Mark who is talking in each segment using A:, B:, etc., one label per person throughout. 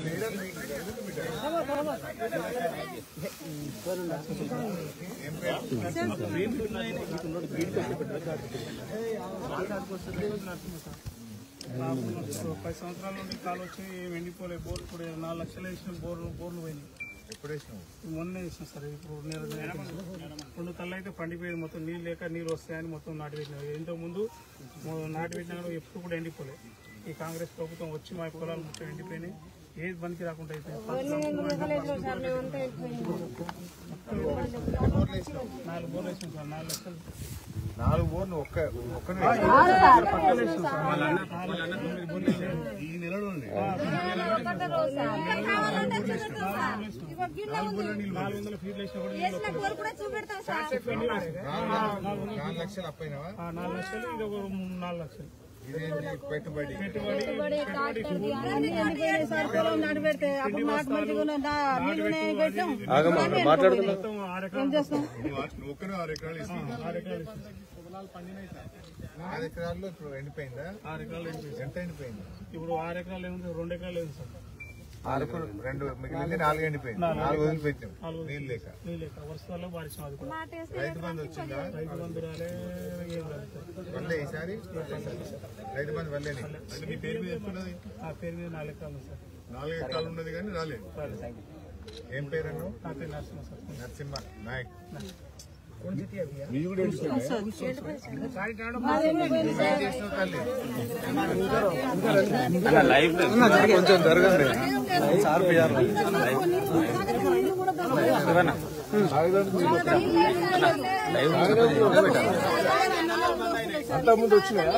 A: 10 సంవత్సరాల నుండి కాలు వచ్చి ఎండిపోలే బోర్లు కూడా 4 లక్షలు వేసిన బోర్లు పోయినాయి. ఎప్పుడు వేసినాం? మొన్న వేసినాం సార్. ఇప్పుడు 2 కళ్ళు అయితే పండిపోయేది, మొత్తం నీళ్ళు లేక నీళ్ళు వస్తాయని మొత్తం నాటి పెట్టినాం. ఇంతకుముందు నాటి పెట్టినా ఎప్పుడు కూడా ఎండిపోలే. ఈ కాంగ్రెస్ ప్రభుత్వం వచ్చి మా పొలాలు మొత్తం ఎండిపోయినాయి. ఏది బందికి రాకుండా అయిపోయింది. 4 బోర్లు వేసినాం సార్. 4 లక్షలు
B: 4 బోర్లు ఈ నెలలో
A: 400 ఫీట్లు వేసినా కూడా
B: 4 లక్షలు అప్పైనావా?
A: 4 లక్షలు ఇక 4 లక్షలు
B: పెట్టుబడి. ఒక్కరు 6 ఎకరాలు 6 ఎకరాల్లో ఇప్పుడు ఎండిపోయిందా?
A: 6 ఎకరాలు
B: ఎంత ఎండిపోయింది?
A: ఇప్పుడు 6 ఎకరాలు ఏముంది, 2 ఎకరాలు ఏముంది సార్.
B: 2 మిగిలింది, 4 ఎండిపోయింది. 4 వదిలిపెట్టాం నీళ్ళు లేక.
A: వర్షాల్లో బారిస్తాం. అది కూడా
B: రైతు బంధు వచ్చిందా?
A: రైతు బంధు రాలే, ఏం రాలేదు.
B: వల్లే ఈసారి రైతు బంధు వల్లేని. మీ పేరు మీద ఎక్కున్నది?
A: ఆ పేరు మీద 4 ఎకరాలు సార్.
B: 4 ఎకరాలు ఉన్నది కానీ రాలేదు. ఏం పేరు అన్నావు?
A: నా పేరు నరసింహ సార్.
B: నరసింహ నాయక్.
C: కొంచెం జరగండి.
B: అంత ముందు వచ్చినాయా?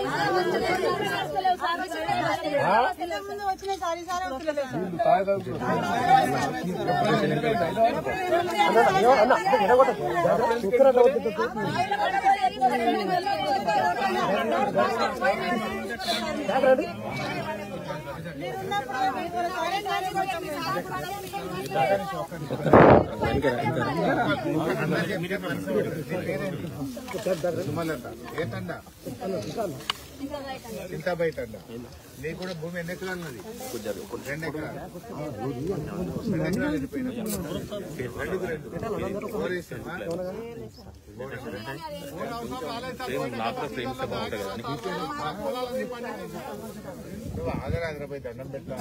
B: ఏంటండా ఇంత బయట నీకు కూడా భూమి ఎన్ని ఎకరాలు ఉన్నది? 2 ఎకరాలు. 2 ఎకరాలు వెళ్ళిపోయినా ఆగరాగ్రపై దండం పెట్టా.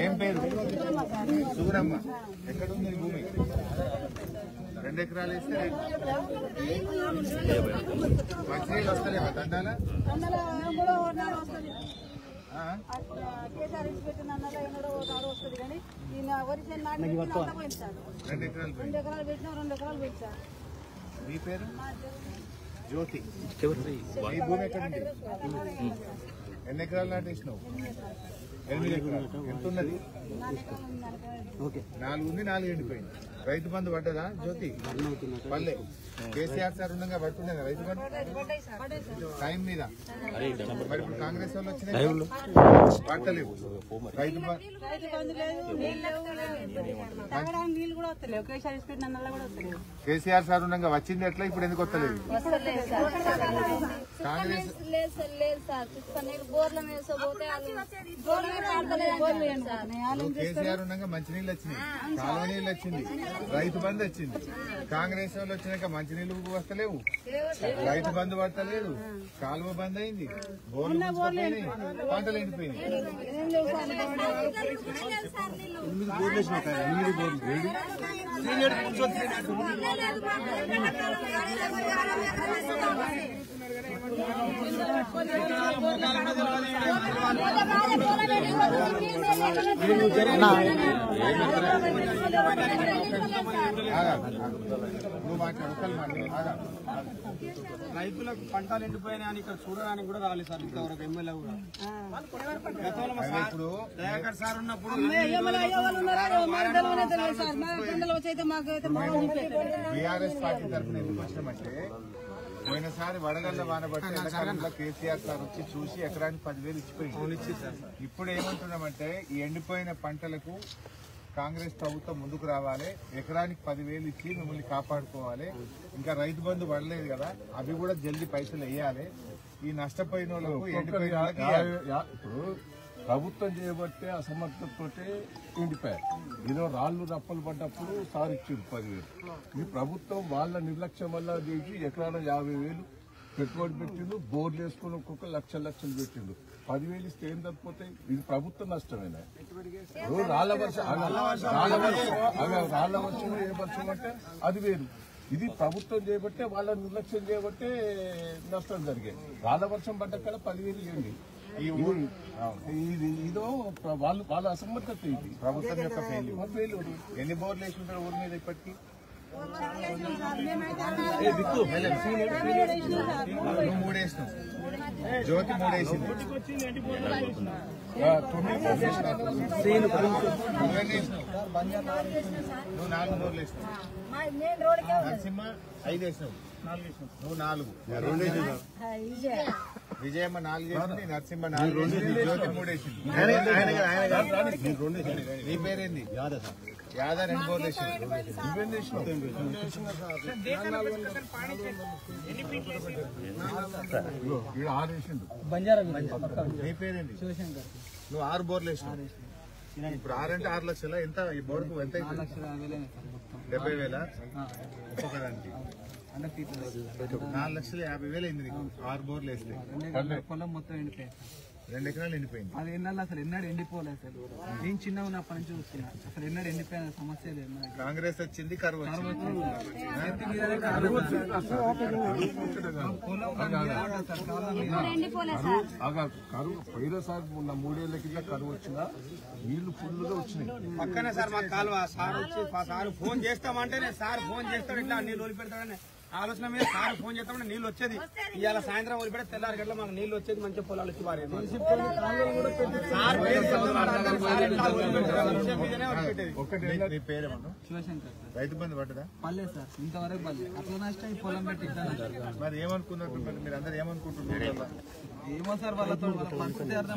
B: ఏం పేరు? సూరమ్మ. ఎక్కడుంది భూమి? 2 ఎకరాలు వేస్తే మంచినీళ్ళు వస్తలేవా దండాల? 2 ఎకరాలు పెట్టినా. మీ పేరు? జ్యోతి. ఈ భూమి ఎక్కడుంది? ఎన్ని ఎకరాలు నాటేసినావు? 8 ఎకరాలు. ఎంత ఉన్నది? 4 ఉంది, 4 ఎండిపోయింది. రైతు బంధు పడ్డదా జ్యోతి? పల్లె. కేసీఆర్ సార్ ఉండగా పడుతుండే రైతు బంధు టైం మీద. మరి ఇప్పుడు కాంగ్రెస్ వాళ్ళు వచ్చినాయి పట్టలేవు రైతు బంధు. కేసీఆర్ సార్ ఉండగా వచ్చింది ఎట్లా, ఇప్పుడు ఎందుకు వస్తలేదు? కాంగ్రెస్ కేసీఆర్ ఉండగా మంచినీళ్ళు వచ్చినాయి, కాలువ నీళ్ళు వచ్చింది, రైతు బంధు వచ్చింది. కాంగ్రెస్ వాళ్ళు వచ్చినాక మంచినీళ్ళు వస్తలేవు, రైతు బంధు పడతలేదు, కాలువ బంద్ అయింది, బోర్లు పోయినాయి, పంటలు ఎండిపోయినాయి. 8 బోర్లు వేసినా 8 బోర్లు
A: రైతులకు పంటలు ఎండిపోయినాయని ఇక్కడ చూడడానికి కూడా రాలేదు సార్ ఇంతవరకు. ఎమ్మెల్యే కూడా ఇప్పుడు దయాకర్ సార్ ఉన్నప్పుడు
B: బీఆర్ఎస్ పార్టీ తరఫున ఎందుకు వచ్చినామంటే, పోయినసారి వడగళ్ళ వాన బట్టి ఎండాకాలంలో కేసీఆర్ సార్ వచ్చి చూసి ఎకరానికి 10,000 ఇచ్చిపోయింది. ఇప్పుడు ఏమంటున్నామంటే, ఈ ఎండిపోయిన పంటలకు కాంగ్రెస్ ప్రభుత్వం ముందుకు రావాలి, ఎకరానికి 10,000 ఇచ్చి మిమ్మల్ని కాపాడుకోవాలి. ఇంకా రైతు బంధు పడలేదు కదా, అవి కూడా జల్దీ పైసలు వేయాలి. ఈ నష్టపోయిన వాళ్ళకు ఎండిపోయిన వాళ్ళకి
D: ఇప్పుడు ప్రభుత్వం చేయబట్టే అసమర్థతతోటే ఎండిపోయారు. ఏదో రాళ్లు రప్పలు పడ్డప్పుడు సార్ ఇచ్చారు 10,000. ఈ ప్రభుత్వం వాళ్ళ నిర్లక్ష్యం వల్ల చేసి ఎకరాన 50,000 పెట్టుబడి పెట్టిండు. బోర్లు వేసుకుని ఒక్కొక్క లక్షలు పెట్టిండు. 10,000 ఇస్తే ఏం తప్పిపోతాయి? ఇది ప్రభుత్వ నష్టమేనా? రాళ్ల వర్షం ఏ వర్షం అంటే అది వేరు. ఇది ప్రభుత్వం చేయబట్టే వాళ్ళ నిర్లక్ష్యం చేయబట్టే నష్టం జరిగేది. రాళ్ల వర్షం పడ్డక్కడ 10,000 ఇవ్వండి. ఇదో వాళ్ళ అసమర్థత. ఇది
B: ప్రభుత్వం యొక్క ఫెయిల్యూర్. ఎన్ని బోర్లు వేసుకుంటారు ఊరి మీద ఇప్పటికీ? నువ్వు 3 వేసినావు, జ్యోతి 3 వేసింది, నువ్వు 4 బోర్లు వేసినావు, నరసింహ 5 వేసినావు, నువ్వు 4, విజయమ్మ 4 వేసింది, నరసింహ 4 వేసింది, జ్యోతి 3 వేసింది. నీ పేరేంది? యాదా 2 బోర్లు వేసింది. నువ్వేం చేసినావు? నీ పేరేంది? నువ్వు 6 బోర్లు వేసినావు. ఇప్పుడు 6 అంటే 6 లక్షల. ఎంత ఈ బోర్డుకు ఎంత? 70,000 ఒక్కొక్కదానికి 4,50,000 అయింది నీకు 6 బోర్లు వేస్తే.
E: పొలం మొత్తం ఎండిపోయింది.
B: 2 ఎకరాలు ఎండిపోయింది.
E: అది ఎన్నాళ్ళు అసలు ఎన్నడూ ఎండిపోలేదు. అసలు నేను చిన్నగా ఉన్నప్పటి నుంచి చూస్తున్నా. అసలు ఎన్నడూ ఎండిపోయిన సమస్య లేదు.
B: కాంగ్రెస్ వచ్చింది, కరువు వచ్చింది.
D: కరువు పోయినసారి మొన్న 3 ఏళ్ల కింద కరువు వచ్చినా నీళ్లు ఫుల్గా వచ్చినాయి.
A: పక్కనే సార్ మాకు కాలువ. సార్ వచ్చి సార్ ఫోన్ చేస్తామంటే సార్ ఫోన్ చేస్తాడు, ఇట్లా నీళ్ళు వదిలి పెడతాడని ఆలోచన మీద సార్ ఫోన్ చేస్తామంటే నీళ్ళు వచ్చేది. ఇవాళ సాయంత్రం వదిలి పెడితే తెల్లారి గంటల మాకు నీళ్ళు వచ్చేది. మంచి పొలాలు వచ్చి వారేది.
B: నీ పేరేమన్నా?
E: శివశంకర్ సార్.
B: రైతు బంధు పడ్డదా?
E: పర్లేదు సార్, ఇంతవరకు పర్లేదు. అట్లా నష్టం ఈ పొలం పెట్టి
B: మరి ఏమనుకున్నట్టు మీరు అందరు ఏమనుకుంటున్నారు?
E: ఏమో సార్, వాళ్ళతో పరిస్థితి అర్థం